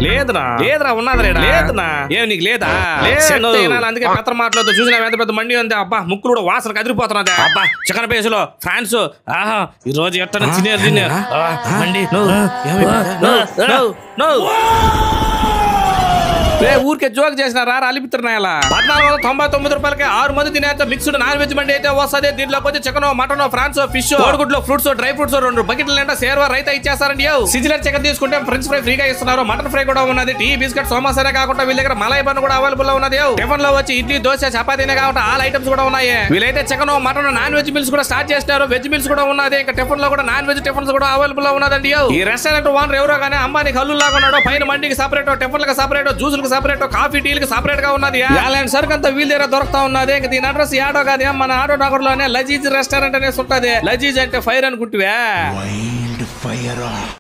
లేదురా లేదురా ఉన్నది లేదునా ఏం నీకు లేదా అందుకే పెద్ద మాటలతో చూసిన ఎంత పెద్ద మండి ఉంది అబ్బా ముక్కులు కూడా వాసన కదిరిపోతున్నది అబ్బా చికెన్ పేసులో ఫ్రాన్స్ ఆహా ఈ రోజు ఎట్ట తినే మండి ఊరికే జోక్ చేసినారా అలిపిస్తున్నాయలా 1499 రూపాయలకి 6 మంది తినేంత మిక్స్డ్ నాన్ వెజ్ మండి అయితే వస్తుంది. దీంట్లోకి వచ్చి చికెన్ మటన్ ఫ్రాన్స్ ఫిష్ కోడిగుడ్లు ఫ్రూట్స్ డ్రై ఫ్రూట్స్ 2 బకెట్ల నిండా సేర్వా రైతా ఇచ్చేస్తారండి. సిజిలర్ చికెన్ తీసుకుంటే ఫ్రెంచ్ ఫ్రై ఫ్రీగా ఇస్తున్నారు. మటన్ ఫ్రై కూడా ఉన్నది. టీ బిస్కెట్ సోమాసరే కాకుండా వీళ్ళ దగ్గర మలై బన్ కూడా అవైలబుల్ లో ఉన్నది. టిఫిన్ లో వచ్చి ఇడ్లీ దోశ చపాతీనే కాకుండా ఆల్ ఐటమ్స్ కూడా ఉన్నాయి. వీళ్ళైతే chicken mutton non veg meals కూడా స్టార్ట్ చేస్తారు. వెజ్ మీల్స్ కూడా ఉన్నది. ఇంకా టిఫిన్ లో కూడా నాన్ వెజ్ టిఫిన్స్ కూడా అవైలబుల్ లో ఉన్నదండి. ఈ రెస్టారెంట్ ఓనర్ ఎవరో కానీ అమ్మానికి హల్లు లాగా ఉన్నాడు. పైన మండికి సపరేట్ టిఫిన్లకు సపరేట్ జ్యూసులకు సపరేట్ కాఫీ టీలకు సపరేట్ గా ఉన్నది. సరుకు అంతా వీళ్ళ దగ్గర దొరుకుతా ఉన్నది. దీని అడ్రస్ యాడో కాదు మన ఆటో నగర్ లోనే లజీజ్ రెస్టారెంట్ అనేసి ఉంటది. లజీజ్ అంటే ఫైర్ అనుకుంటువే.